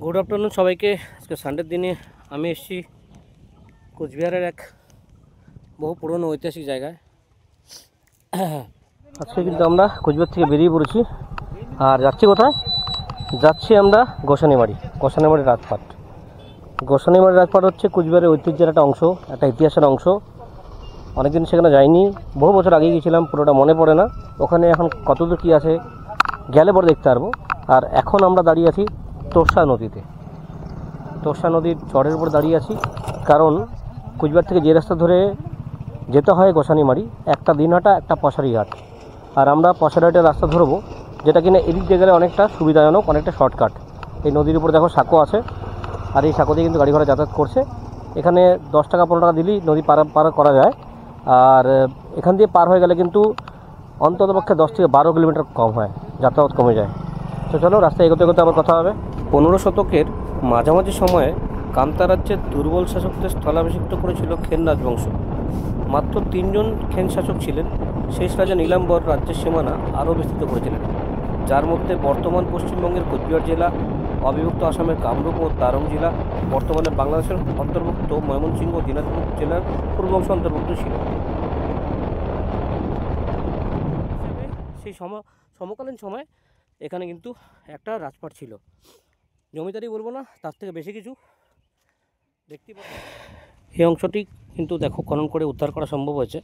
Good afternoon সবাইকে। আজকে সানডের দিনে আমি এসেছি কোচবিহারের এক বহু পুরনো ঐতিহাসিক জায়গায়। আজকে কিন্তু আমরা কোচবিহার থেকে বেরিয়ে পড়েছি আর যাচ্ছি কোথায়? যাচ্ছি আমরা গোসানিমারি রাজপাট। গোসানিমারি রাজপাট হচ্ছে কোচবিহারের ঐতিহ্যের একটা অংশ, একটা ইতিহাসের অংশ। অনেকদিন সেখানে যাইনি, বহু বছর আগে গিয়েছিলাম, পুরোটা মনে পড়ে না। ওখানে এখন কতদূর কী আছে গেলে পরে দেখতে পারবো। আর এখন আমরা দাঁড়িয়ে আছি তোর্ষা নদীতে। তোর্ষা নদীর চরের উপর দাঁড়িয়ে আছি, কারণ কোচবিহার থেকে যে রাস্তা ধরে যেতে হয় গোসানিমারি, একটা দিনহাটা একটা পশারি ঘাট। আর আমরা পশারি ঘাটের রাস্তা ধরবো, যেটা কিনা এদিক দিয়ে গেলে অনেকটা সুবিধাজনক, অনেকটা শর্টকাট। এই নদীর উপর দেখো সাঁকো আছে, আর এই সাঁকো দিয়ে কিন্তু গাড়ি ঘোড়া যাতায়াত করছে। এখানে 10 টাকা 15 টাকা দিলেই নদী পার করা যায়। আর এখান দিয়ে পার হয়ে গেলে কিন্তু অন্ততপক্ষে 10 থেকে 12 কিলোমিটার কম হয়, যাতায়াত কমে যায়। তো চলো রাস্তায় এগোতে এগোতে আবার কথা হবে। 15 শতকের মাঝামাঝি সময়ে কামতা রাজ্যের দুর্বল শাসকদের স্থলাভিষিক্ত করেছিল খেন রাজবংশ। মাত্র 3 জন খেন শাসক ছিলেন। শেষ রাজা নীলাম্বর রাজ্যের সীমানা আরও বিস্তৃত করেছিলেন, যার মধ্যে বর্তমান পশ্চিমবঙ্গের কোচবিহার জেলা, অবিভক্ত আসামের কামরূপ ও দারং জেলা, বর্তমানে বাংলাদেশের অন্তর্ভুক্ত ময়মনসিংহ ও দিনাজপুর জেলার পূর্বাংশ অন্তর্ভুক্ত ছিল। সেই সমকালীন সময় এখানে কিন্তু একটা রাজপাট ছিল। জমিদারি বলবো না, তার থেকে বেশি কিছু দেখতে পাচ্ছি। এই অংশটি কিন্তু দেখো খনন করে উদ্ধার করা সম্ভব হয়েছে।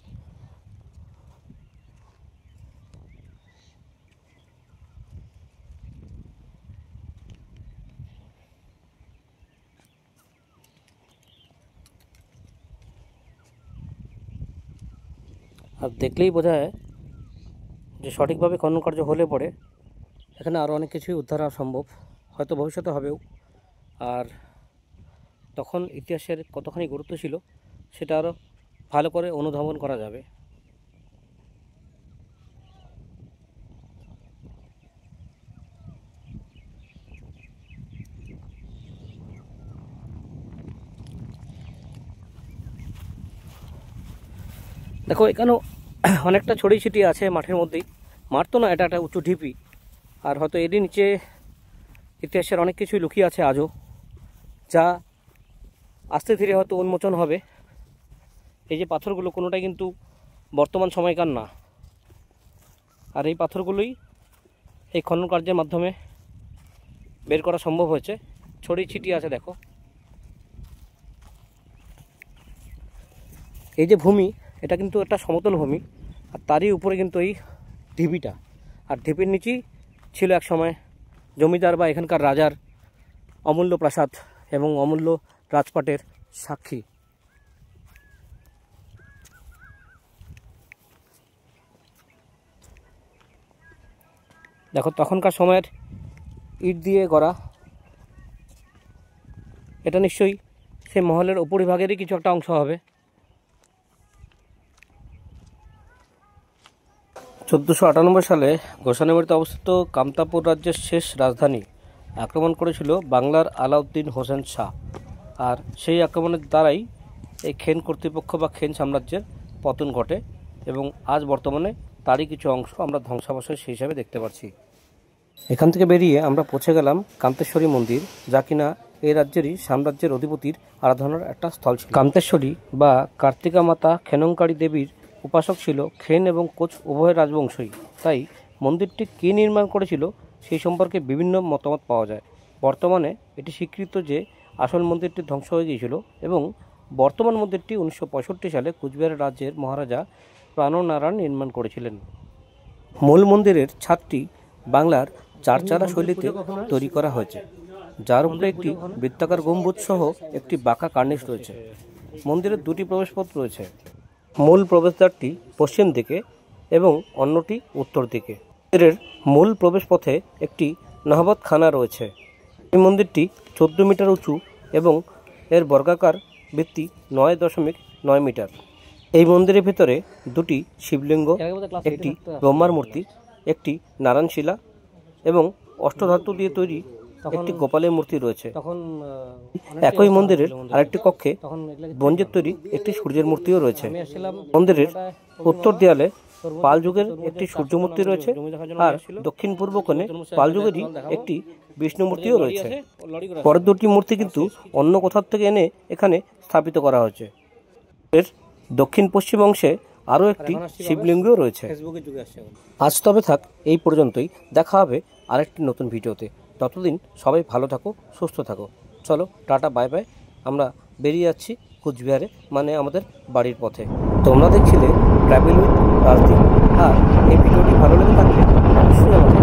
আর দেখলেই বোঝা যায় যে সঠিকভাবে খনন কার্য হলে পরে এখানে আরও অনেক কিছুই উদ্ধার হওয়া সম্ভব, হয়তো ভবিষ্যতে হবেও। আর তখন ইতিহাসের কতখানি গুরুত্ব ছিল সেটা আরও ভালো করে অনুধাবন করা যাবে। দেখো এখানেও অনেকটা ছড়িয়ে ছিটিয়ে আছে মাঠের মধ্যেই। মাঠ তো না, এটা একটা উঁচু ঢিপি। আর হয়তো এরই নিচে ইতিহাসের অনেক কিছুই লুকিয়ে আছে আজও, যা আস্তে ধীরে হয়তো উন্মোচন হবে। এই যে পাথরগুলো কোনোটাই কিন্তু বর্তমান সময়কার না, আর এই পাথরগুলোই এই খনন কার্যের মাধ্যমে বের করা সম্ভব হয়েছে। ছড়িয়ে ছিটিয়ে আছে দেখো। এই যে ভূমি, এটা কিন্তু একটা সমতল ভূমি, আর তারই উপরে কিন্তু এই ঢিপিটা। আর ঢিপির নিচেই ছিল এক সময় জমিদার বা এখানকার রাজার অমূল্য প্রাসাদ এবং অমূল্য রাজপাটের সাক্ষী। দেখো তখনকার সময়ের ইট দিয়ে গড়া, এটা নিশ্চয়ই সেই মহলের উপরিভাগেরই কিছু একটা অংশ হবে। 1498 সালে গোসানিমারিতে অবস্থিত কামতাপুর রাজ্যের শেষ রাজধানী আক্রমণ করেছিল বাংলার আলাউদ্দিন হোসেন শাহ। আর সেই আক্রমণের দ্বারাই এই খেন কর্তৃপক্ষ বা খেন সাম্রাজ্যের পতন ঘটে, এবং আজ বর্তমানে তারই কিছু অংশ আমরা ধ্বংসাবশেষ হিসাবে দেখতে পাচ্ছি। এখান থেকে বেরিয়ে আমরা পৌঁছে গেলাম কান্তেশ্বরী মন্দির, যা কিনা এই রাজ্যেরই সাম্রাজ্যের অধিপতির আরাধনার একটা স্থল ছিল। কান্তেশ্বরী বা কার্তিকা মাতা খেনঙ্কারী দেবীর উপাসক ছিল খেন এবং কোচ উভয় রাজবংশই। তাই মন্দিরটি কে নির্মাণ করেছিল সেই সম্পর্কে বিভিন্ন মতামত পাওয়া যায়। বর্তমানে এটি স্বীকৃত যে আসল মন্দিরটি ধ্বংস হয়ে গিয়েছিল, এবং বর্তমান মন্দিরটি 1965 সালে কোচবিহার রাজ্যের মহারাজা প্রাণনারায়ণ নির্মাণ করেছিলেন। মূল মন্দিরের ছাদটি বাংলার চারচালা শৈলীতে তৈরি করা হয়েছে, যার উপরে একটি বৃত্তাকার গম্বুজ সহ একটি বাঁকা কার্নিশ রয়েছে। মন্দিরের 2টি প্রবেশপথ রয়েছে। মূল প্রবেশদ্বারটি পশ্চিম দিকে এবং অন্যটি উত্তর দিকে। মন্দিরের মূল প্রবেশপথে একটি নহবতখানা রয়েছে। এই মন্দিরটি 14 মিটার উঁচু এবং এর বর্গাকার ভিত্তি 9.9 মিটার। এই মন্দিরের ভিতরে 2টি শিবলিঙ্গ, একটি ব্রহ্মার মূর্তি, একটি নারায়ণশিলা এবং অষ্টধাতু দিয়ে তৈরি একটি গোপালের মূর্তি রয়েছে। একই মন্দিরের আরেকটি কক্ষে ব্রোঞ্জের তৈরি একটি সূর্যের মূর্তিও রয়েছে। মন্দিরের উত্তর দেয়ালে পাল যুগের একটি সূর্য মূর্তি রয়েছে, আর দক্ষিণ পূর্ব কোণে পাল যুগেরই একটি বিষ্ণু মূর্তিও রয়েছে। পরের দুটি মূর্তি কিন্তু অন্য কোথাও থেকে এনে এখানে স্থাপিত করা হয়েছে। এর দক্ষিণ পশ্চিম অংশে আরও একটি শিবলিঙ্গও রয়েছে। আজ তবে থাক এই পর্যন্তই, দেখা হবে আরেকটি নতুন ভিডিওতে। ততদিন সবাই ভালো থাকো, সুস্থ থাকো। চলো টাটা, বাই বাই। আমরা বেরিয়ে যাচ্ছি কুচবিহারে, মানে আমাদের বাড়ির পথে। তোমরা দেখছিলে ট্রাভেল উইথ রাজদীপ। আর এই ভিডিওটি ভালো লেগে থাকলে অবশ্যই আমাকে